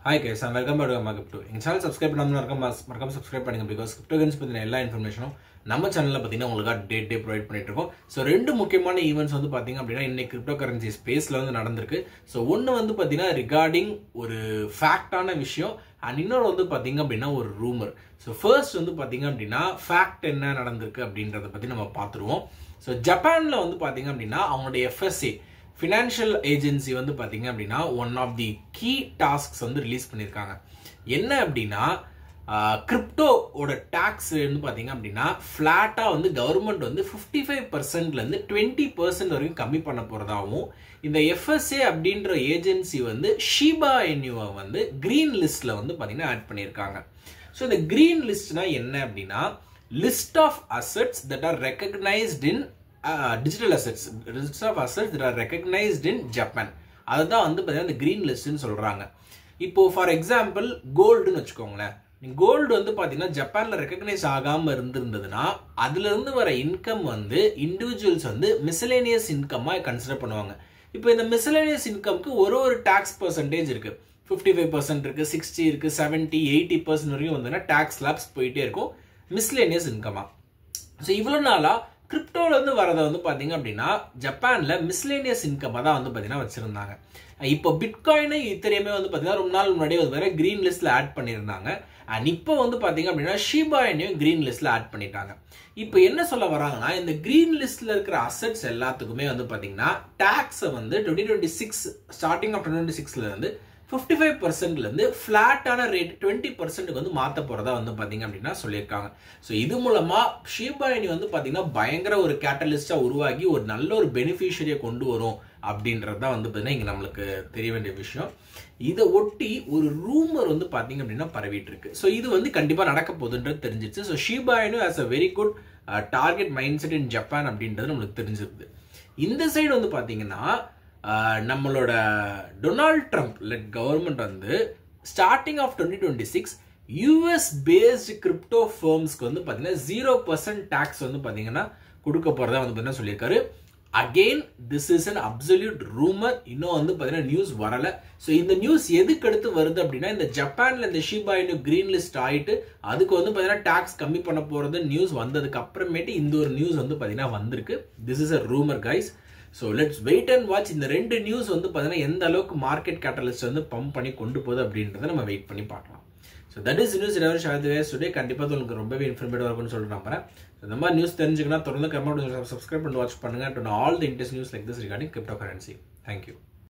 Hi guys, and welcome back to my Crypto. In channel subscribe பண்ணாம subscribe பண்ணுங்க because cryptocurrency பத்தின எல்லா இன்ஃபர்மேஷனும் நம்ம சேனல்ல பாத்தீங்கன்னா உங்களுக்கு டே ப்ரொவைட் பண்ணிட்டு இருக்கோம். சோ ரெண்டு முக்கியமான ஈவென்ட்ஸ் வந்து பாத்தீங்க அப்படினா இன்னைக்கு cryptocurrency ஸ்பேஸ்ல வந்து நடந்திருக்கு. சோ ஒன்னு வந்து பாத்தீங்கன்னா ரிகார்டிங் ஒரு ஃபேக்டான விஷயம் and இன்னொரு வந்து பாத்தீங்க அப்படினா ஒரு ரூமர். சோ ஃபர்ஸ்ட் வந்து பாத்தீங்க அப்படினா ஃபேக்ட் என்ன நடந்திருக்கு அப்படின்றத பத்தி நம்ம பாத்துருவோம். சோ ஜப்பான்ல வந்து பாத்தீங்க அப்படினா அவங்களுடைய FSA Financial Agency வந்து பாத்தீங்க அப்படினா one of the key tasks வந்து ரிலீஸ் பண்ணிருக்காங்க. என்ன அப்படினா கிரிப்டோ ஓட டாக்ஸ் வந்து பாத்தீங்க அப்படினா ஃபிளாட்டா வந்து கவர்மெண்ட் வந்து 55% ல இருந்து 20% வரைக்கும் கம்மி பண்ண போறதாவும் இந்த FSA அப்படின்ற ஏஜென்சி வந்து ஷிபா இனுவை வந்து கிரீன் லிஸ்ட்ல வந்து பாத்தீங்கன்னா ஆட் பண்ணிருக்காங்க. சோ இந்த கிரீன் லிஸ்ட்னா என்ன அப்படினா list of assets that are recognized in digital assets, list of assets that are recognized in Japan. அதுதான் வந்து பாத்தீங்கன்னா கிரீன் லிஸ்ட்னு சொல்றாங்க. இப்போ ஃபார் எக்ஸாம்பிள் கோல்டுன்னு வச்சுக்கோங்களேன். கோல்டு வந்து பாத்தீங்கன்னா ஜப்பான்ல ரெகக்னைஸ் ஆகாம இருந்திருந்ததுன்னா அதுல இருந்து வர இன்கம் வந்து இண்டிவிஜுவல்ஸ் வந்து மிஸ்சலேனியஸ் இன்கமா கன்சிடர் பண்ணுவாங்க. இப்போ இந்த மிஸ்சலேனியஸ் இன்கம்க்கு ஒரு டாக்ஸ் பெர்சன்டேஜ் இருக்கு. 55% இருக்கு, 60 இருக்கு, 70, 80% வரைக்கும் வந்து டாக்ஸ் ஸ்லாப்ஸ் போயிட்டே இருக்கும் மிஸ்லேனியஸ் இன்கமா. ஸோ இவ்வளவு நாளா கிரிப்டோல இருந்து வரதை வந்து பாத்தீங்க அப்படின்னா ஜப்பான்ல மிஸ்லேனியஸ் இன்கம் தான் வந்து பாத்தீங்கன்னா வச்சிருந்தாங்க. இப்போ பிட்காயின் இத்தனையுமே வந்து பாத்தீங்கன்னா ரொம்ப நாள் முன்னாடியே வந்து வேற கிரீன் லிஸ்ட்ல ஆட் பண்ணியிருந்தாங்க. அண்ட் இப்போ வந்து பாத்தீங்க அப்படின்னா ஷிபா இனுவையும் கிரீன் லிஸ்ட்ல ஆட் பண்ணிட்டாங்க. இப்போ என்ன சொல்ல வராங்கன்னா இந்த கிரீன் லிஸ்ட்ல இருக்கிற அசெட்ஸ் எல்லாத்துக்குமே வந்து பாத்தீங்கன்னா டாக்ஸை வந்து 2026 ஸ்டார்டிங் ஆஃப் 2026ல இருந்து 55% ல இருந்து ஃபிளாட்டான ரேட் 20% வந்து மாத்த போறதா வந்து பாத்தீங்க அப்படின்னா சொல்லியிருக்காங்க. ஸோ இது மூலமா ஷிபா இனு வந்து பாத்தீங்கன்னா பயங்கர ஒரு கேட்டலிஸ்டா உருவாகி ஒரு நல்ல ஒரு பெனிஃபிஷியரியை கொண்டு வரும் அப்படின்றதுதான் வந்து பாத்தீங்கன்னா இங்க நம்மளுக்கு தெரிய வேண்டிய விஷயம். இதை ஒட்டி ஒரு ரூமர் வந்து பாத்தீங்க அப்படின்னா பரவிட்டு இருக்கு. ஸோ இது வந்து கண்டிப்பா நடக்க போகுதுன்றது தெரிஞ்சிருச்சு. So Shiba Inu has a very good target mind set in Japan அப்படின்றது நம்மளுக்கு தெரிஞ்சிருக்குது. இந்த சைடு வந்து பாத்தீங்கன்னா நம்மளோட டொனால்ட் ட்ரம்ப் லெட் கவர்மெண்ட் வந்து starting of 2026 US based crypto ஃபர்ம்ஸ்க்கு வந்து பாத்தீங்கன்னா 0% டாக்ஸ் வந்து பாத்தீங்கன்னா கொடுக்க போறதா வந்து பாத்தீங்கன்னா சொல்லியிருக்காரு. Again this is an absolute rumor. இன்னும் வந்து பாத்தீங்கன்னா நியூஸ் வரல. ஸோ இந்த நியூஸ் எதுக்கு அடுத்து வருது அப்படின்னா இந்த ஜப்பான்ல இந்த ஷிபா இனு கிரீன் லிஸ்ட் ஆயிட்டு அதுக்கு வந்து பாத்தீங்கன்னா டாக்ஸ் கம்மி பண்ண போறது நியூஸ் வந்ததுக்கு அப்புறமேட்டு இந்த ஒரு நியூஸ் வந்து பாத்தீங்கன்னா வந்திருக்கு. This is a rumor guys. So let's wait and watch. இந்த ரெண்டு நியூஸ் வந்து பாத்தீங்கன்னா எந்த அளவுக்கு மார்க்கெட் கேட்டலிஸ்ட் வந்து பம்ப் பண்ணி கொண்டு போகுது அப்படின்றத நம்ம வெயிட் பண்ணி பார்க்கலாம். So that is news in short today. கண்டிப்பா உங்களுக்கு ரொம்பவே இன்ஃபர்மேட்டிவா இருக்கும்னு சொல்லிட்டு நம்புறேன். இந்த மாதிரி நியூஸ் தெரிஞ்சுக்கணும் தொடர்ந்து கமெண்ட் சப்ஸ்கிரைப் பண்ணி வாட்ச் பண்ணுங்க. All the interest news like this regarding crypto currency. Thank you.